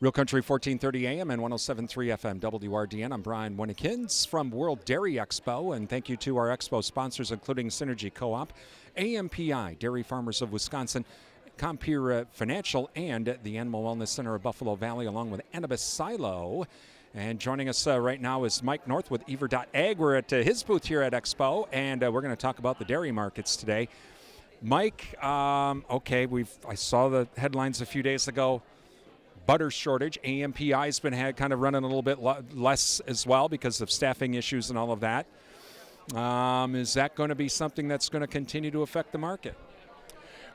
Real Country 1430 AM and 107.3 FM WRDN. I'm Brian Winnekins from World Dairy Expo, and thank you to our expo sponsors, including Synergy Co-op, AMPI, Dairy Farmers of Wisconsin, Compeer Financial, and the Animal Wellness Center of Buffalo Valley, along with Annabis Silo. And joining us right now is Mike North with Ever.ag. We're at his booth here at Expo, and we're going to talk about the dairy markets today. Mike, I saw the headlines a few days ago. Butter shortage. AMPI's been kind of running a little bit less as well because of staffing issues and all of that. Is that going to be something that's going to continue to affect the market?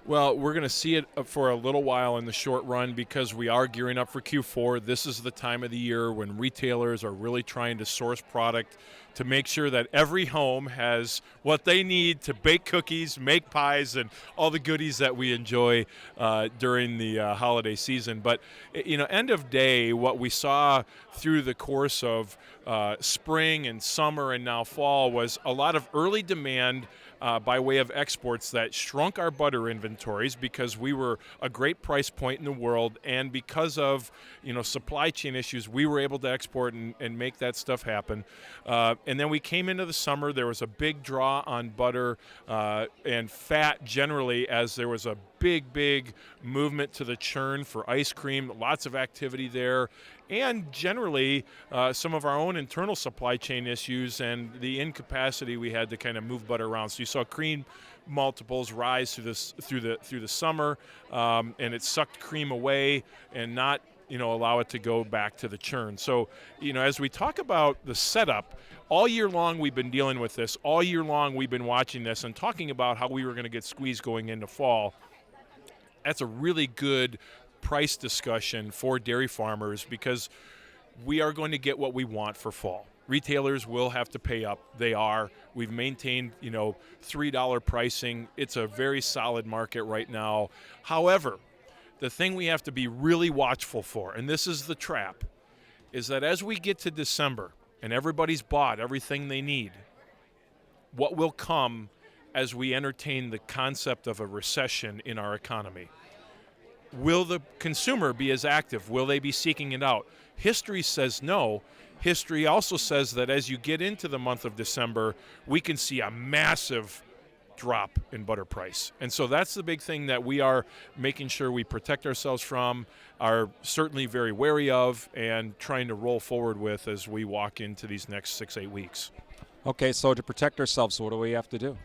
Well, we're going to see it for a little while in the short run because we are gearing up for Q4. This is the time of the year when retailers are really trying to source product to make sure that every home has what they need to bake cookies, make pies, and all the goodies that we enjoy during the holiday season. But, end of day, what we saw through the course of spring and summer and now fall was a lot of early demand by way of exports that shrunk our butter inventories because we were a great price point in the world, and because of supply chain issues, we were able to export and make that stuff happen. And then we came into the summer. There was a big draw on butter and fat generally, as there was a big movement to the churn for ice cream, lots of activity there, and generally some of our own internal supply chain issues and the incapacity we had to kind of move butter around. So you saw cream multiples rise through the summer, and it sucked cream away and not allow it to go back to the churn. So as we talk about the setup, all year long we've been dealing with this. All year long we've been watching this and talking about how we were going to get squeezed going into fall. That's a really good price discussion for dairy farmers because we are going to get what we want for fall. Retailers will have to pay up. They are. We've maintained, $3 pricing. It's a very solid market right now. However, the thing we have to be really watchful for, and this is the trap, is that as we get to December and everybody's bought everything they need, what will come as we entertain the concept of a recession in our economy? Will the consumer be as active? Will they be seeking it out? History says no. History also says that as you get into the month of December, we can see a massive drop in butter price. And so that's the big thing that we are making sure we protect ourselves from, are certainly very wary of, and trying to roll forward with as we walk into these next 6-8 weeks. Okay, so to protect ourselves, what do we have to do?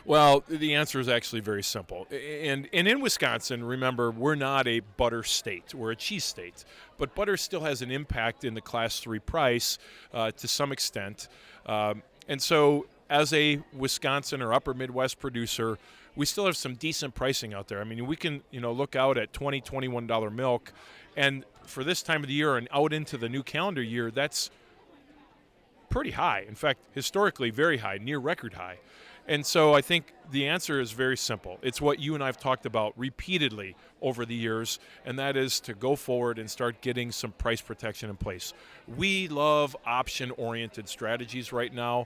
Well, the answer is actually very simple. And in Wisconsin, remember, we're not a butter state. We're a cheese state. But butter still has an impact in the Class 3 price to some extent. And so as a Wisconsin or upper Midwest producer, we still have some decent pricing out there. I mean, we can look out at $20, $21 milk. And for this time of the year and out into the new calendar year, that's pretty high. In fact, historically very high, near record high. And so I think the answer is very simple. It's what you and I have talked about repeatedly over the years, and that is to go forward and start getting some price protection in place. We love option-oriented strategies right now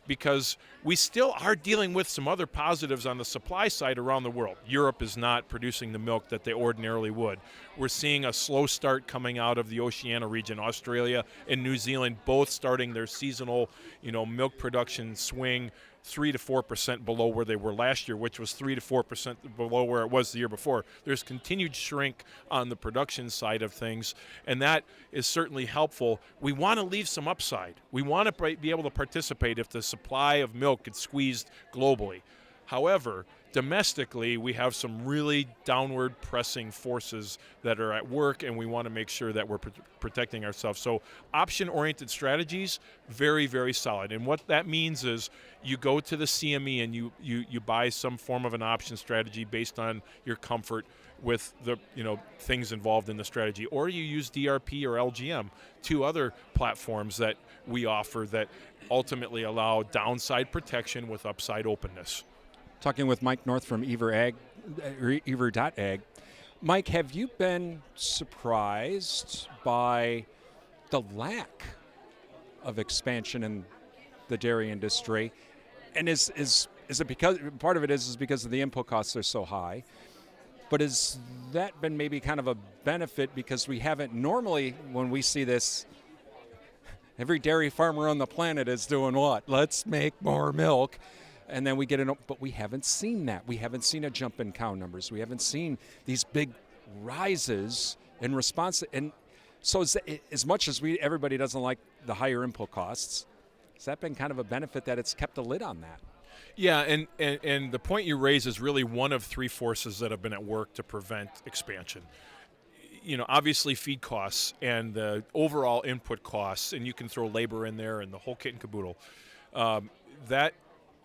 because we still are dealing with some other positives on the supply side around the world. Europe is not producing the milk that they ordinarily would. We're seeing a slow start coming out of the Oceania region. Australia and New Zealand both starting their seasonal, milk production swing 3 to 4% below where they were last year, which was 3 to 4% below where it was the year before. There's continued shrink on the production side of things, and that is certainly helpful. We want to leave some upside. We want to be able to participate if the supply of milk gets squeezed globally. However, domestically, we have some really downward pressing forces that are at work, and we want to make sure that we're protecting ourselves. So option-oriented strategies, very, very solid. And what that means is you go to the CME and you buy some form of an option strategy based on your comfort with the things involved in the strategy, or you use DRP or LGM, two other platforms that we offer that ultimately allow downside protection with upside openness. Talking with Mike North from Ever.ag. Mike, have you been surprised by the lack of expansion in the dairy industry? And is it because part of it is because of the input costs are so high? But has that been maybe kind of a benefit because we haven't normally, when we see this, every dairy farmer on the planet is doing what? Let's make more milk. And then we get in, but we haven't seen that. We haven't seen a jump in cow numbers. We haven't seen these big rises in response. And so as much as everybody doesn't like the higher input costs, has that been kind of a benefit that it's kept a lid on that? Yeah, and the point you raise is really one of three forces that have been at work to prevent expansion. Obviously feed costs and the overall input costs, and you can throw labor in there and the whole kit and caboodle. That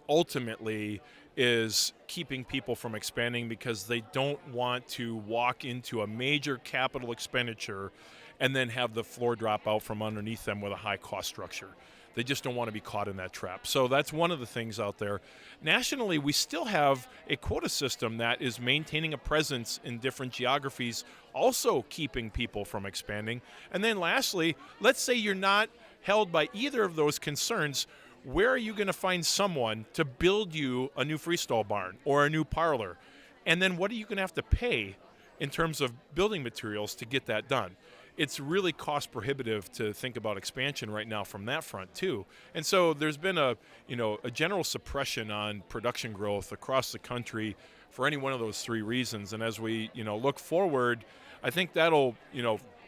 ultimately is keeping people from expanding because they don't want to walk into a major capital expenditure and then have the floor drop out from underneath them with a high cost structure. They just don't want to be caught in that trap. So that's one of the things out there. Nationally, we still have a quota system that is maintaining a presence in different geographies, also keeping people from expanding. And then lastly, let's say you're not held by either of those concerns. Where are you going to find someone to build you a new freestall barn or a new parlor? And then what are you going to have to pay in terms of building materials to get that done? It's really cost prohibitive to think about expansion right now from that front too. And so there's been a general suppression on production growth across the country for any one of those three reasons. And as we, look forward, I think that'll,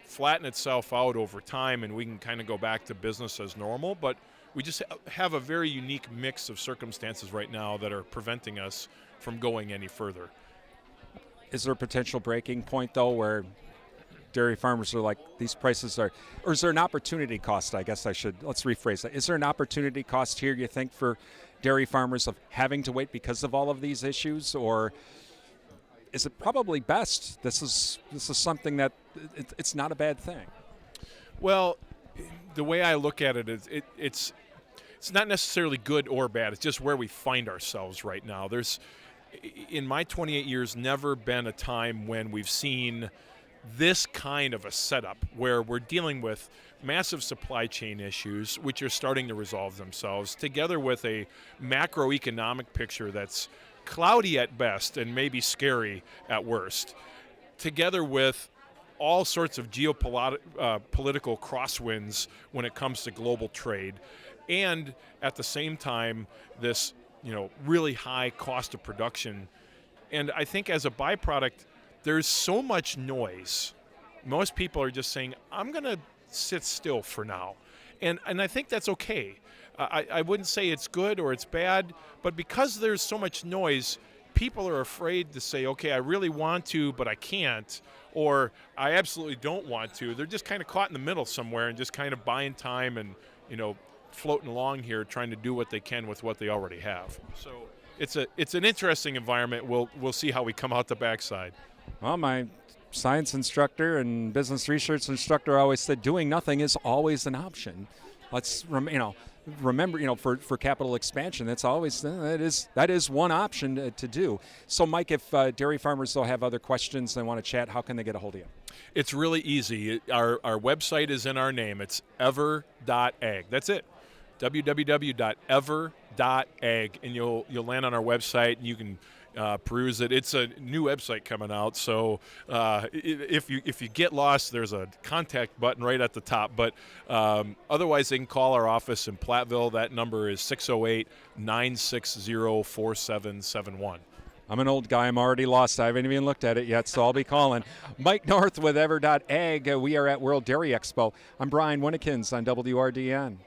flatten itself out over time and we can kind of go back to business as normal. But we just have a very unique mix of circumstances right now that are preventing us from going any further. Is there a potential breaking point though where dairy farmers are like, these prices are, or is there an opportunity cost? Let's rephrase that. Is there an opportunity cost here, you think, for dairy farmers of having to wait because of all of these issues? Or is it probably best? This is something that it's not a bad thing. Well, the way I look at it is it's not necessarily good or bad. It's just where we find ourselves right now. There's, in my 28 years, never been a time when we've seen this kind of a setup where we're dealing with massive supply chain issues, which are starting to resolve themselves, together with a macroeconomic picture that's cloudy at best and maybe scary at worst, together with all sorts of geopolitical crosswinds when it comes to global trade, and at the same time, this really high cost of production. And I think as a byproduct, there's so much noise. Most people are just saying, I'm going to sit still for now. And I think that's okay. I wouldn't say it's good or it's bad, but because there's so much noise, people are afraid to say, okay, I really want to, but I can't, or I absolutely don't want to. They're just kind of caught in the middle somewhere and just kind of buying time and, floating along here trying to do what they can with what they already have. So it's an interesting environment. We'll see how we come out the backside. Well, my science instructor and business research instructor always said doing nothing is always an option. Let's remember, for capital expansion, that's always that is one option to do. So, Mike, if dairy farmers though have other questions they want to chat, how can they get a hold of you? It's really easy. Our website is in our name. It's Ever.ag. That's it. www.ever.ag, and you'll land on our website and you can peruse it. It's a new website coming out, so if you get lost, there's a contact button right at the top. But otherwise, they can call our office in Platteville. That number is 608-960-4771. I'm an old guy. I'm already lost. I haven't even looked at it yet, so I'll be calling. Mike North with Ever.ag. We are at World Dairy Expo. I'm Brian Winnikins on WRDN.